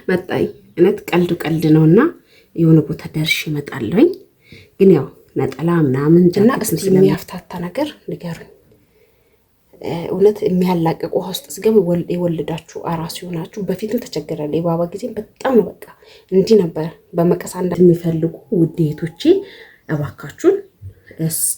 መጣኝ እነት ቀልድ ነውና የሆነ ቦታ ደርሼ እመጣለሁኝ። ግን ያው ነጠላ ምናምን እና እስቲ የሚያፍታታ ነገር ንገሩኝ። እውነት የሚያላቅቅ ውሃ ውስጥ ስገብ የወልዳችሁ አራስ ይሆናችሁ። በፊትም ተቸገራለሁ። የባባ ጊዜ በጣም ነው በቃ እንዲህ ነበር። በመቀስ አንድ የሚፈልጉ ውዴቶቼ እባካችሁን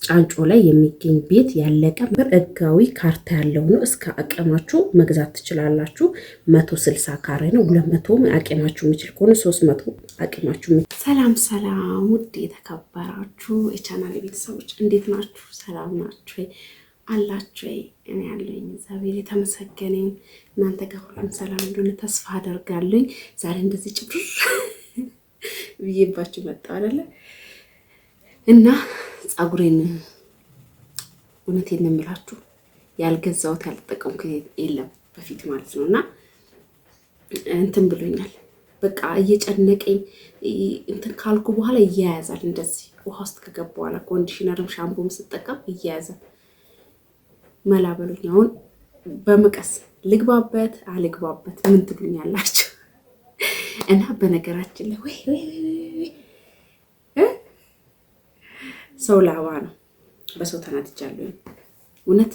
ጫንጮ ላይ የሚገኝ ቤት ያለቀ ህጋዊ ካርታ ያለው ነው። እስከ አቅማችሁ መግዛት ትችላላችሁ። 160 ካሬ ነው። 200 አቅማችሁ የሚችል ከሆነ 300 አቅማችሁ። ሰላም ውድ የተከበራችሁ የቻናል ቤተሰቦች እንዴት ናችሁ? ሰላም ናችሁ አላችሁ? እኔ ያለኝ እግዚአብሔር የተመሰገነ እናንተ ጋር ሁሉም ሰላም እንደሆነ ተስፋ አደርጋለሁ። ዛሬ እንደዚህ ጭብር ብዬባችሁ መጣሁ አይደለ? እና ጸጉሬን እውነቴን ነው የምላችሁ ያልገዛሁት ያልተጠቀምኩት የለም በፊት ማለት ነው። እና እንትን ብሎኛል በቃ እየጨነቀኝ እንትን ካልኩ በኋላ እያያዛል። እንደዚህ ውሃ ውስጥ ከገባ በኋላ ኮንዲሽነርም ሻምፖም ስጠቀም እያያዛል። መላ በሉኝ። አሁን በመቀስ ልግባበት አልግባበት ምን ትሉኛላችሁ? እና በነገራችን ላይ ወይ ሰው ላባ ነው። በሰው ተናድጃለሁ እውነት።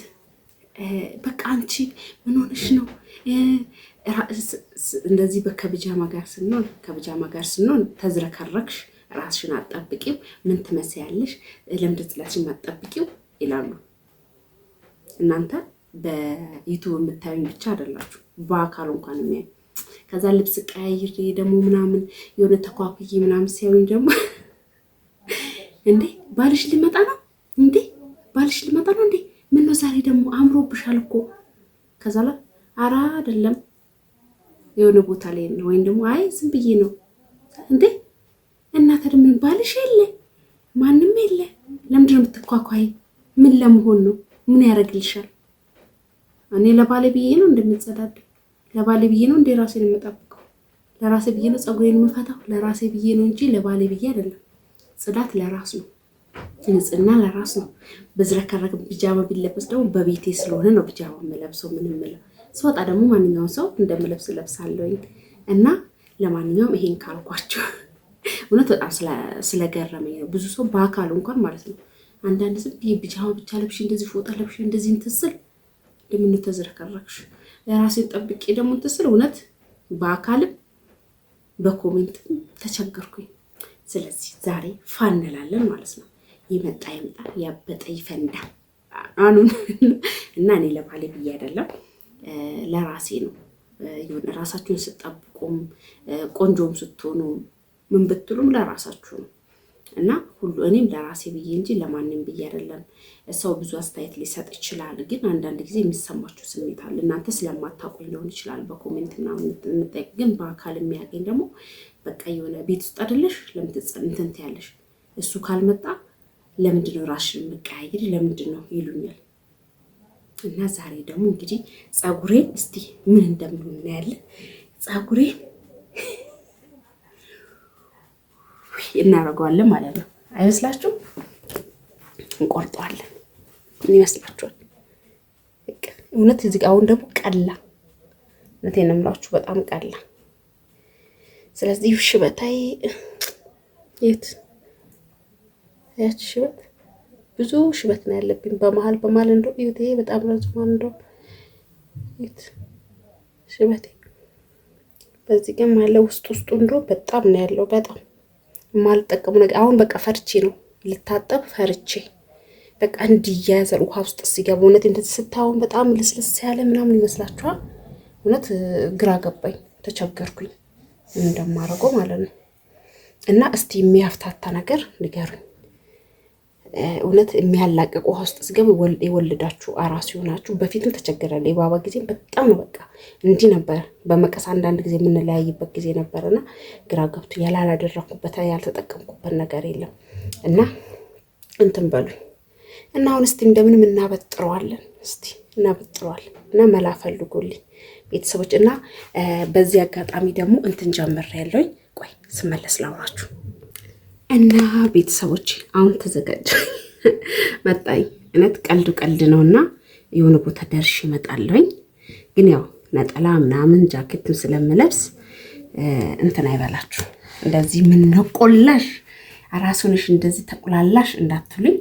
በቃ አንቺ ምን ሆነሽ ነው እንደዚህ? ከብጃማ ጋር ስንሆን ተዝረከረክሽ፣ ራስሽን አጠብቂው፣ ምን ትመስያለሽ፣ ለምንድን ትላሽን አጠብቂው ይላሉ። እናንተ በዩቱብ የምታዩኝ ብቻ አይደላችሁ፣ በአካል እንኳን የሚያዩ። ከዛ ልብስ ቀያይሬ ደግሞ ምናምን የሆነ ተኳኩዬ ምናምን ሲያዩኝ ደግሞ እንዴ ባልሽ ሊመጣ ነው እንዴ? ምን ነው ዛሬ ደግሞ አምሮብሻል እኮ። ከዛ ላይ ኧረ አይደለም የሆነ ቦታ ላይ ነው፣ ወይም ደግሞ አይ ዝም ብዬ ነው እንዴ። እናተ ደግሞ ባልሽ የለ ማንም የለ፣ ለምንድን ነው የምትኳኳይ? ምን ለመሆን ነው? ምን ያደርግልሻል? እኔ ለባሌ ብዬ ነው እንደምጸዳድ፣ ለባሌ ብዬ ነው እንደ ራሴን የምጠብቀው፣ ለራሴ ብዬ ነው ጸጉሬን የምፈታው፣ ለራሴ ብዬ ነው እንጂ ለባሌ ብዬ አይደለም። ጽዳት ለራስ ነው፣ ንጽህና ለራስ ነው። በዝረከረክ ቢጃማ ቢለበስ ደግሞ በቤቴ ስለሆነ ነው ቢጃማ የምለብሰው። ምን ምለው ስወጣ ደግሞ ማንኛውም ሰው እንደምለብስ ለብሳለሁኝ። እና ለማንኛውም ይሄን ካልኳቸው እውነት በጣም ስለገረመኝ ነው። ብዙ ሰው በአካል እንኳን ማለት ነው አንዳንድ ዝም ቢጃማ ብቻ ለብሽ እንደዚህ ፎጣ ለብሽ እንደዚህ እንትስል ለምን ተዝረከረክሽ? ለራሴን ጠብቄ ደግሞ እንትስል። እውነት በአካልም በኮሜንትም ተቸገርኩኝ። ስለዚህ ዛሬ ፋንላለን ማለት ነው። ይመጣ ያበጠ ይፈንዳ አኑን። እና እኔ ለባሌ ብዬ አይደለም ለራሴ ነው። ይሁን ራሳችሁን ስትጠብቁም ቆንጆም ስትሆኑ ምን ብትሉም ለራሳችሁ ነው። እና እኔም ለራሴ ብዬ እንጂ ለማንም ብዬ አይደለም። ሰው ብዙ አስተያየት ሊሰጥ ይችላል፣ ግን አንዳንድ ጊዜ የሚሰማችሁ ስሜት አለ። እናንተ ስለማታውቁኝ ሊሆን ይችላል በኮሜንት ምናምን የምጠይቅ፣ ግን በአካል የሚያገኝ ደግሞ በቃ የሆነ ቤት ውስጥ አይደለሽ ለምን እንትን ትያለሽ? እሱ ካልመጣ ለምንድን ነው ራስሽን የምትቀያይሪ ለምንድን ነው ይሉኛል። እና ዛሬ ደግሞ እንግዲህ ጸጉሬን እስቲ ምን እንደምሆን እናያለን። ጸጉሬን እናደርገዋለን ማለት ነው። አይመስላችሁም? እንቆርጠዋለን። ምን ይመስላችኋል? እውነት እዚህ አሁን ደግሞ ቀላ፣ እውነቴን ነው የምላችሁ በጣም ቀላ። ስለዚህ ሽበታይ ያች ሽበት ብዙ ሽበት ነው ያለብኝ በመሀል እንደው ይሄ በጣም ረዝሟል። እንደው ሽበቴ በዚህ ግን ማለት ውስጡ እንደው በጣም ነው ያለው። በጣም የማልጠቀሙ ነገር አሁን በቃ ፈርቼ ነው ልታጠብ ፈርቼ በቃ እንዲያያዘር ውሃ ውስጥ ሲገባ እውነት እንደዚህ ስታውን በጣም ልስልስ ያለ ምናምን ይመስላችኋል? እውነት ግራ ገባኝ፣ ተቸገርኩኝ እንደማረገው ማለት ነው። እና እስቲ የሚያፍታታ ነገር ንገሩኝ። እውነት የሚያላቅቅ ውሃ ውስጥ ስገብ የወልዳችሁ አራስ ይሆናችሁ። በፊትም ተቸገራለሁ። የባባ ጊዜ በጣም ነው በቃ እንዲህ ነበር። በመቀስ አንዳንድ ጊዜ የምንለያይበት ጊዜ ነበርና ግራ ገብቶ ያላደረኩበት ያልተጠቀምኩበት ነገር የለም። እና እንትን በሉኝ እና አሁን እስቲ እንደምንም እናበጥረዋለን። እስቲ እናበጥረዋለን እና መላ ፈልጉልኝ ቤተሰቦች። እና በዚህ አጋጣሚ ደግሞ እንትን ጀምሬያለሁኝ። ቆይ ስመለስ ላውራችሁ። እና ቤተሰቦች አሁን ተዘጋጅ መጣኝ። እውነት ቀልድ ነውና የሆነ ቦታ ደርሼ እመጣለሁኝ። ግን ያው ነጠላ ምናምን ጃኬትም ስለምለብስ እንትን አይበላችሁ። እንደዚህ ምን ቆላሽ ራሱንሽ እንደዚህ ተቆላላሽ እንዳትሉኝ።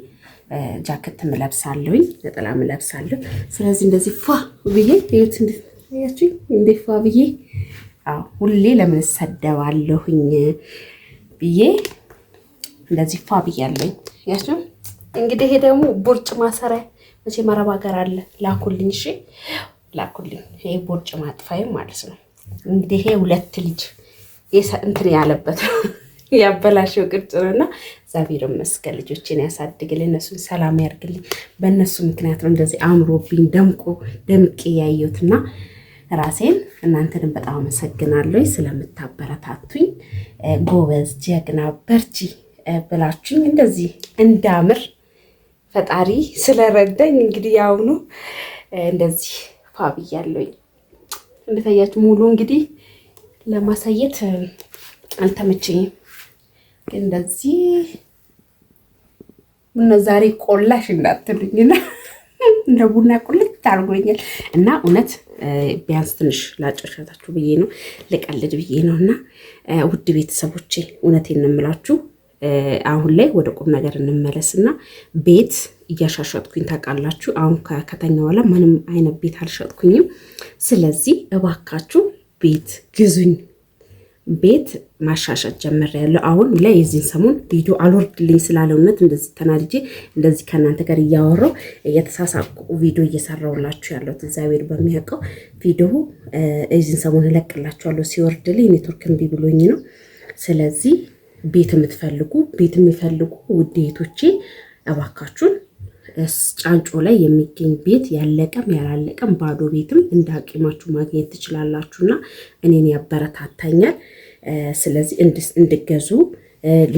ጃኬትም እለብሳለሁኝ፣ ነጠላም እለብሳለሁ። ስለዚህ እንደዚህ ፏ ብዬ እዩት። እንዴት ፏ ብዬ ሁሌ ለምን እሰደባለሁኝ ብዬ እንደዚህ ፏ ብያለሁኝ። ያችሁ እንግዲህ ይሄ ደግሞ ቦርጭ ማሰሪያ መቼ መረብ ሀገር አለ ላኩልኝ። እሺ ላኩልኝ። ይሄ ቦርጭ ማጥፋይ ማለት ነው። እንግዲህ ይሄ 2 ልጅ እንትን ያለበት ያበላሸው ቅርጽ ነውና እግዚአብሔር ይመስገን ልጆችን ያሳድግልኝ፣ እነሱን ሰላም ያርግልኝ። በእነሱ ምክንያት ነው እንደዚህ አምሮብኝ ደምቄ ያየሁትና ራሴን እናንተንም በጣም አመሰግናለሁ ስለምታበረታቱኝ። ጎበዝ ጀግና በርቺ ብላችሁኝ እንደዚህ እንዳምር ፈጣሪ ስለረዳኝ እንግዲህ ያውኑ እንደዚህ ፋብያለሁኝ። እንደታያችሁ ሙሉ እንግዲህ ለማሳየት አልተመቸኝም፣ ግን እንደዚህ ምን ዛሬ ቆላሽ እንዳትሉኝና እንደ ቡና ቁልት አድርጎኛል እና እውነት ቢያንስ ትንሽ ላጨርሻታችሁ ብዬ ነው፣ ልቀልድ ብዬ ነው። እና ውድ ቤተሰቦቼ እውነቴን ነው የምላችሁ፣ አሁን ላይ ወደ ቁም ነገር እንመለስና ቤት እያሻሸጥኩኝ ታውቃላችሁ። አሁን ከተኛ በኋላ ምንም አይነት ቤት አልሸጥኩኝም። ስለዚህ እባካችሁ ቤት ግዙኝ። ቤት ማሻሻት ጀምሬያለሁ። አሁን ላይ የዚህን ሰሞን ቪዲዮ አልወርድልኝ ስላለውነት እንደዚህ ተናድጄ እንደዚህ ከእናንተ ጋር እያወራሁ እየተሳሳቁ ቪዲዮ እየሰራሁላችሁ ያለሁት እግዚአብሔር በሚያውቀው ቪዲዮ የዚህን ሰሞን እለቅላችኋለሁ። ሲወርድልኝ ኔትወርክ እምቢ ብሎኝ ነው። ስለዚህ ቤት የምትፈልጉ ቤት የሚፈልጉ ውድ እህቶቼ እባካችሁን ጫንጮ ላይ የሚገኝ ቤት ያለቀም ያላለቀም ባዶ ቤትም እንደ አቅማችሁ ማግኘት ትችላላችሁና እኔን ያበረታታኛል። ስለዚህ እንድገዙ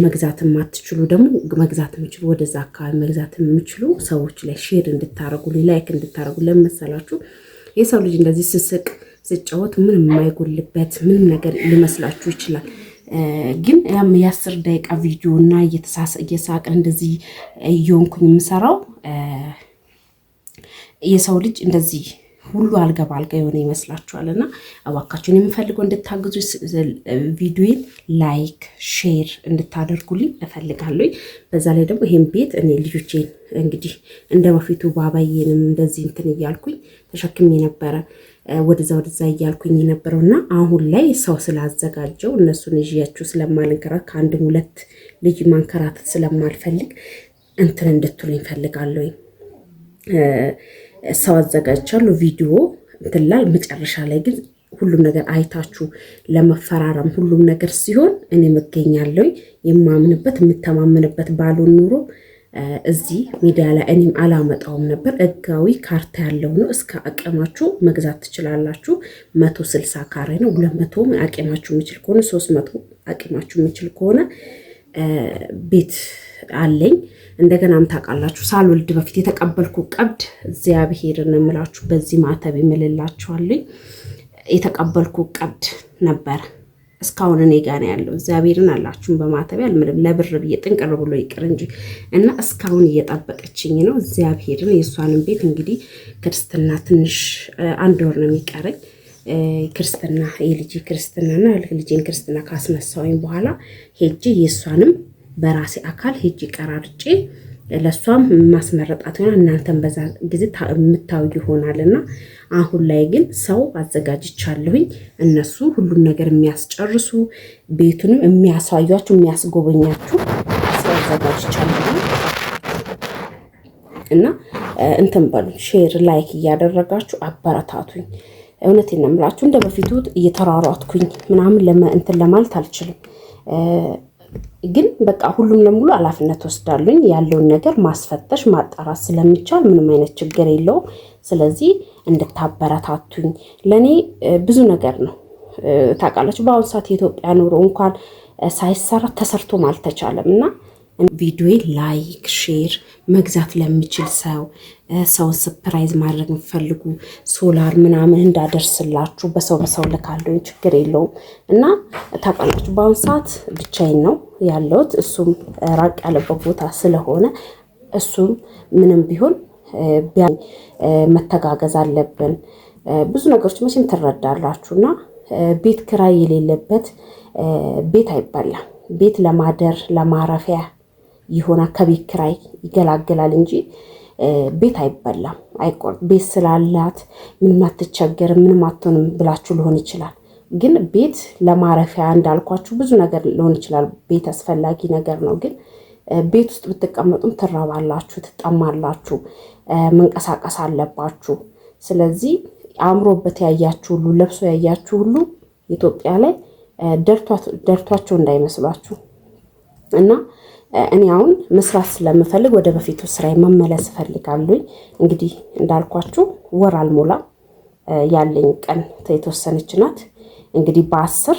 መግዛት የማትችሉ ደግሞ መግዛት የምችሉ ወደዛ አካባቢ መግዛት የምችሉ ሰዎች ላይ ሼር እንድታረጉ ላይክ እንድታረጉ ለመሰላችሁ የሰው ልጅ እንደዚህ ስስቅ ስጫወት ምንም የማይጎልበት ምንም ነገር ሊመስላችሁ ይችላል። ግን የ10 ደቂቃ ቪዲዮ እና እየሳቅን እንደዚህ እየሆንኩኝ የምሰራው የሰው ልጅ እንደዚህ ሁሉ አልጋ በአልጋ የሆነ ይመስላችኋል። እና እባካችሁን የምፈልገው እንድታግዙ ቪዲዮን ላይክ ሼር እንድታደርጉልኝ እፈልጋለሁ። በዛ ላይ ደግሞ ይሄን ቤት እኔ ልጆቼን እንግዲህ እንደ በፊቱ ባባዬንም እንደዚህ እንትን እያልኩኝ ተሸክሜ ነበረ ወደዛ እያልኩኝ የነበረውና አሁን ላይ ሰው ስላዘጋጀው እነሱን ይዤያችሁ ስለማልንከራት ከአንድም 2 ልጅ ማንከራተት ስለማልፈልግ እንትን እንድትሉኝ ፈልጋለሁ። ሰው አዘጋጅቻለሁ ቪዲዮ እንትላል። መጨረሻ ላይ ግን ሁሉም ነገር አይታችሁ ለመፈራረም ሁሉም ነገር ሲሆን እኔ መገኛለሁ። የማምንበት የምተማመንበት ባልሆን ኑሮ እዚህ ሚዲያ ላይ እኔም አላመጣውም ነበር። ህጋዊ ካርታ ያለው ነው። እስከ አቅማችሁ መግዛት ትችላላችሁ። 160 ካሬ ነው። 200 አቅማችሁ የሚችል ከሆነ 300 አቅማችሁ የሚችል ከሆነ ቤት አለኝ። እንደገናም ታውቃላችሁ ሳልወልድ በፊት የተቀበልኩ ቀብድ እግዚአብሔርን እምላችሁ በዚህ ማተብ ይምልላችኋለኝ የተቀበልኩ ቀብድ ነበር። እስካሁን እኔ ጋር ነው ያለው። እግዚአብሔርን አላችሁም በማተብ አልምልም ለብር ብዬ ጥንቅር ብሎ ይቅር እንጂ እና እስካሁን እየጠበቀችኝ ነው። እግዚአብሔርን የእሷንም ቤት እንግዲህ ክርስትና ትንሽ 1 ወር ነው የሚቀረኝ ክርስትና የልጅ ክርስትናና ልጅን ክርስትና ካስነሳውኝ በኋላ ሄጄ የእሷንም በራሴ አካል ሄጄ ቀራርጬ ለሷም ማስመረጣት ሆነ እናንተም በዛ ጊዜ የምታዩ ይሆናልና አሁን ላይ ግን ሰው አዘጋጅቻለሁኝ። እነሱ ሁሉም ነገር የሚያስጨርሱ ቤቱንም የሚያሳያችሁ የሚያስጎበኛችሁ ሰው አዘጋጅቻለሁ እና እንትን በሉ ሼር ላይክ እያደረጋችሁ አበረታቱኝ። እውነቴን ነው የምላችሁ እንደ በፊቱ እየተራሯጥኩኝ ምናምን እንትን ለማለት አልችልም። ግን በቃ ሁሉም ለሙሉ ኃላፊነት ወስዳለኝ ያለውን ነገር ማስፈተሽ ማጣራት ስለሚቻል ምንም አይነት ችግር የለውም። ስለዚህ እንድታበረታቱኝ ለኔ ብዙ ነገር ነው ታውቃላችሁ። በአሁኑ ሰዓት የኢትዮጵያ ኑሮ እንኳን ሳይሰራ ተሰርቶም አልተቻለም እና ቪዲዮ ላይክ ሼር መግዛት ለሚችል ሰውን ሰርፕራይዝ ማድረግ የምትፈልጉ ሶላር ምናምን እንዳደርስላችሁ በሰው ልካለሁ፣ ችግር የለውም እና ታውቃላችሁ በአሁኑ ሰዓት ብቻዬን ነው ያለሁት። እሱም ራቅ ያለበት ቦታ ስለሆነ እሱም ምንም ቢሆን መተጋገዝ አለብን። ብዙ ነገሮች መቼም ትረዳላችሁና ቤት ክራይ የሌለበት ቤት አይባላም። ቤት ለማደር ለማረፊያ ይሆናል፣ ከቤት ክራይ ይገላገላል እንጂ ቤት አይበላም፣ አይቆርጥ። ቤት ስላላት ምንም አትቸገርም ምንም አትሆንም ብላችሁ ሊሆን ይችላል። ግን ቤት ለማረፊያ እንዳልኳችሁ ብዙ ነገር ሊሆን ይችላል። ቤት አስፈላጊ ነገር ነው። ግን ቤት ውስጥ ብትቀመጡም ትራባላችሁ፣ ትጠማላችሁ፣ መንቀሳቀስ አለባችሁ። ስለዚህ አእምሮበት ያያችሁ ሁሉ ለብሶ ያያችሁ ሁሉ ኢትዮጵያ ላይ ደርቷቸው እንዳይመስሏችሁ እና እኔ አሁን መስራት ስለምፈልግ ወደ በፊቱ ስራዬ መመለስ እፈልጋለሁ። እንግዲህ እንዳልኳችሁ ወር አልሞላ ያለኝ ቀን የተወሰነች ናት። እንግዲህ በ10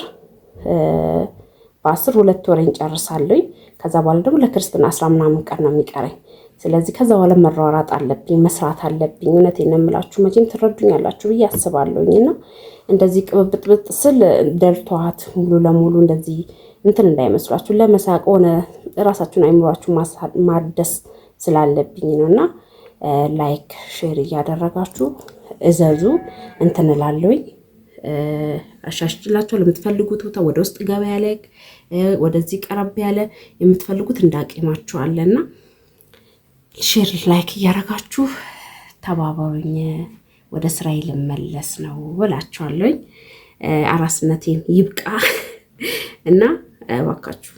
2 ወሬን ጨርሳለሁ። ከዛ በኋላ ደግሞ ለክርስትና 10 ምናምን ቀን ነው የሚቀረኝ። ስለዚህ ከዛ በኋላ መሯሯጥ አለብኝ፣ መስራት አለብኝ። እውነቴን ነው የምላችሁ፣ መቼም ትረዱኛላችሁ ብዬ አስባለሁኝና እንደዚህ ቅብጥብጥ ስል ደልቷት ሙሉ ለሙሉ እንደዚህ እንትን እንዳይመስሏችሁ፣ ለመሳቅ ሆነ ራሳችሁን አይምሯችሁ ማደስ ስላለብኝ ነውና ላይክ ሼር እያደረጋችሁ እዘዙ። እንትን እላለሁኝ አሻሽላችሁ ለምትፈልጉት ቦታ ወደ ውስጥ ገባ ያለ ወደዚህ ቀረብ ያለ የምትፈልጉት እንዳቂማችኋልና ሼር ላይክ እያደረጋችሁ ተባበሩኝ። ወደ ስራዬ ልመለስ ነው እላችኋለሁኝ። አራስነቴን ይብቃ እና እባካችሁ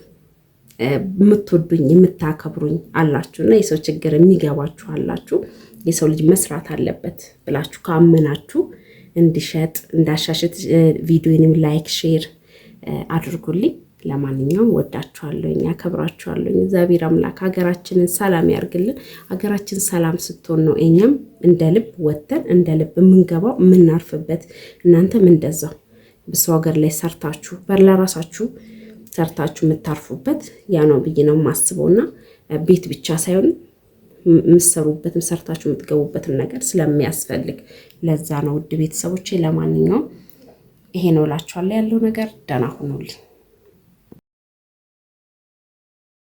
የምትወዱኝ የምታከብሩኝ አላችሁና የሰው ችግር የሚገባችሁ አላችሁ። የሰው ልጅ መስራት አለበት ብላችሁ ካመናችሁ እንዲሸጥ እንዳሻሽት ቪዲዮንም ላይክ ሼር አድርጉልኝ። ለማንኛውም ወዳችኋለሁኝ፣ አከብራችኋለሁኝ። እግዚአብሔር አምላክ ሀገራችንን ሰላም ያርግልን። ሀገራችን ሰላም ስትሆን ነው እኛም እንደ ልብ ወተን እንደ ልብ የምንገባው የምናርፍበት። እናንተም እንደዛው በሰው ሀገር ላይ ሰርታችሁ ለራሳችሁ ሰርታችሁ የምታርፉበት ያ ነው ብዬ ነው የማስበውና ቤት ብቻ ሳይሆን የምትሰሩበትም ሰርታችሁ የምትገቡበትም ነገር ስለሚያስፈልግ ለዛ ነው ውድ ቤተሰቦቼ። ለማንኛውም ይሄ ነው እላችኋለሁ ያለው ነገር። ደህና ሁኑልኝ።